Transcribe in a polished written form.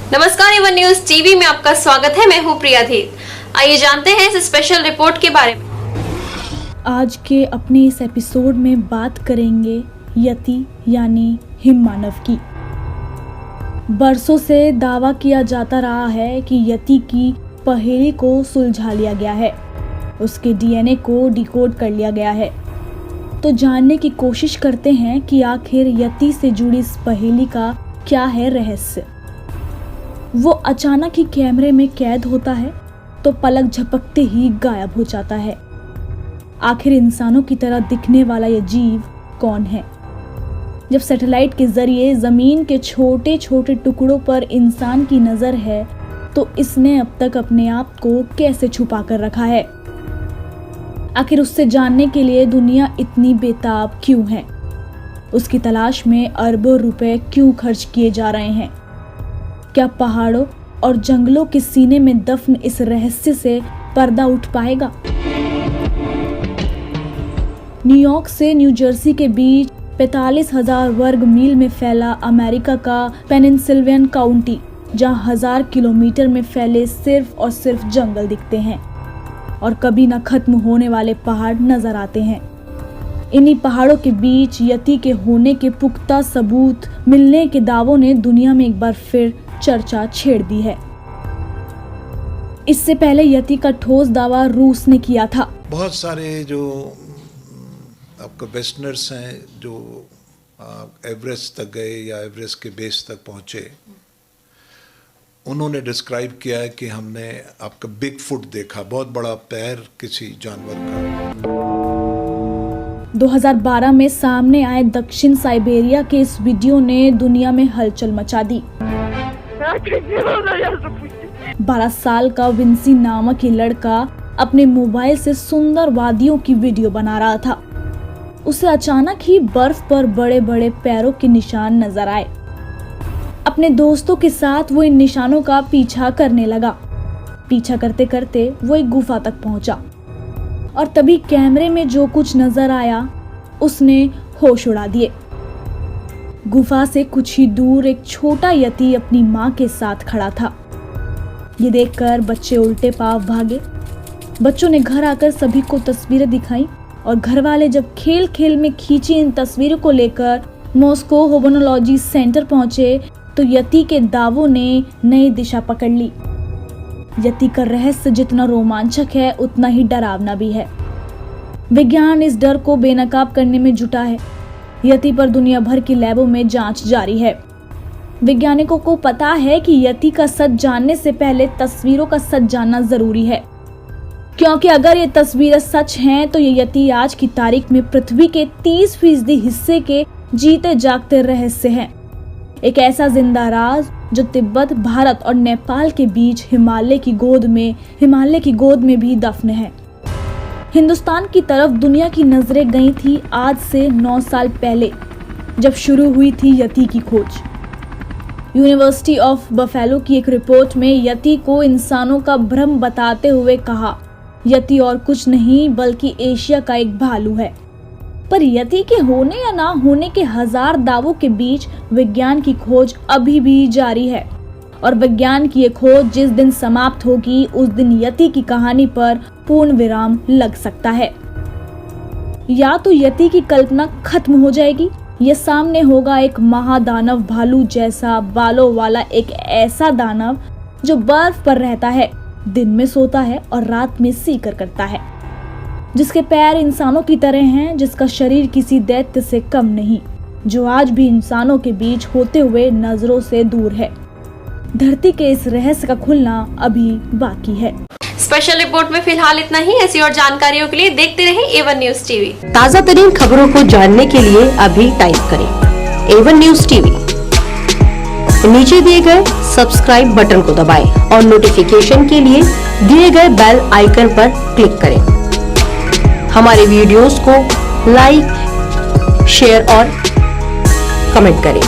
नमस्कार, Avon news TV में आपका स्वागत है। मैं हूं प्रिया धीर। आइए जानते हैं इस स्पेशल रिपोर्ट के बारे में। आज के अपने इस एपिसोड में बात करेंगे यति यानी हिम मानव की। बरसों से दावा किया जाता रहा है कि यति की पहेली को सुलझा लिया गया है, उसके डीएनए को डिकोड कर लिया गया है। तो जानने की कोशिश करते हैं कि आखिर यति से जुड़ी इस पहेली का क्या है रहस्य। वो अचानक ही कैमरे में कैद होता है तो पलक झपकते ही गायब हो जाता है। आखिर इंसानों की तरह दिखने वाला यह जीव कौन है? जब सैटेलाइट के जरिए जमीन के छोटे छोटे टुकड़ों पर इंसान की नजर है तो इसने अब तक अपने आप को कैसे छुपा कर रखा है? आखिर उससे जानने के लिए दुनिया इतनी बेताब क्यों है? उसकी तलाश में अरबों रुपए क्यों खर्च किए जा रहे हैं? क्या पहाड़ों और जंगलों के सीने में दफन इस रहस्य से पर्दा उठ पाएगा? न्यूयॉर्क से न्यू जर्सी के बीच 45,000 वर्ग मील में फैला अमेरिका का पेनिनसिल्वेनियन काउंटी, जहां 1000 किलोमीटर में फैले सिर्फ और सिर्फ जंगल दिखते हैं और कभी न खत्म होने वाले पहाड़ नजर आते हैं। इन्हीं पहाड़ों के बीच यति के होने के पुख्ता सबूत मिलने के दावों ने दुनिया में एक बार फिर चर्चा छेड़ दी है। इससे पहले यति का ठोस दावा रूस ने किया था। बहुत सारे जो आपका वेस्टर्नर्स हैं जो एवरेस्ट तक गए या एवरेस्ट के बेस तक पहुंचे, उन्होंने डिस्क्राइब किया है कि हमने आपका बिग फुट देखा, बहुत बड़ा पैर किसी जानवर का। 2012 में सामने आए दक्षिण साइबेरिया के इस वीडियो ने दुनिया में हलचल मचा दी। 12 साल का विंसी नामक ये लड़का अपने मोबाइल से सुंदर वादियों की वीडियो बना रहा था। उसे अचानक ही बर्फ पर बड़े बड़े पैरों के निशान नजर आए। अपने दोस्तों के साथ वो इन निशानों का पीछा करने लगा। पीछा करते करते वो एक गुफा तक पहुंचा और तभी कैमरे में जो कुछ नजर आया उसने होश उड़ा दिए। गुफा से कुछ ही दूर एक छोटा यति अपनी माँ के साथ खड़ा था। ये देखकर बच्चे उल्टे पांव भागे। बच्चों ने घर आकर सभी को तस्वीरें दिखाई और घर वाले जब खेल खेल में खींची इन तस्वीरों को लेकर मॉस्को होबोनोलॉजी सेंटर पहुंचे तो यति के दावों ने नई दिशा पकड़ ली। यति का रहस्य जितना रोमांचक है उतना ही डरावना भी है। विज्ञान इस डर को बेनकाब करने में जुटा है। यति पर दुनिया भर की लैबों में जांच जारी है। वैज्ञानिकों को पता है कि यति का सच जानने से पहले तस्वीरों का सच जानना जरूरी है, क्योंकि अगर ये तस्वीरें सच हैं तो ये यति आज की तारीख में पृथ्वी के 30% हिस्से के जीते जागते रहस्य हैं। एक ऐसा जिंदा राज जो तिब्बत, भारत और नेपाल के बीच हिमालय की गोद में भी दफन है। हिंदुस्तान की तरफ दुनिया की नजरें गई थी आज से 9 साल पहले, जब शुरू हुई थी यति की खोज। यूनिवर्सिटी ऑफ बफेलो की एक रिपोर्ट में यति को इंसानों का भ्रम बताते हुए कहा, यति और कुछ नहीं बल्कि एशिया का एक भालू है। पर यति के होने या ना होने के 1000 दावों के बीच विज्ञान की खोज अभी भी जारी है और विज्ञान की ये खोज जिस दिन समाप्त होगी उस दिन यति की कहानी पर पूर्ण विराम लग सकता है। या तो यति की कल्पना खत्म हो जाएगी या सामने होगा एक महादानव, भालू जैसा बालों वाला एक ऐसा दानव जो बर्फ पर रहता है, दिन में सोता है और रात में सीकर करता है, जिसके पैर इंसानों की तरह हैं, जिसका शरीर किसी दैत्य से कम नहीं, जो आज भी इंसानों के बीच होते हुए नजरों से दूर है। धरती के इस रहस्य का खुलना अभी बाकी है। स्पेशल रिपोर्ट में फिलहाल इतना ही। ऐसी और जानकारियों के लिए देखते रहें एवन न्यूज टीवी। ताज़ा तरीन खबरों को जानने के लिए अभी टाइप करें एवन न्यूज टीवी। नीचे दिए गए सब्सक्राइब बटन को दबाएं और नोटिफिकेशन के लिए दिए गए बेल आइकन पर क्लिक करें। हमारे वीडियोस को लाइक, शेयर और कमेंट करें।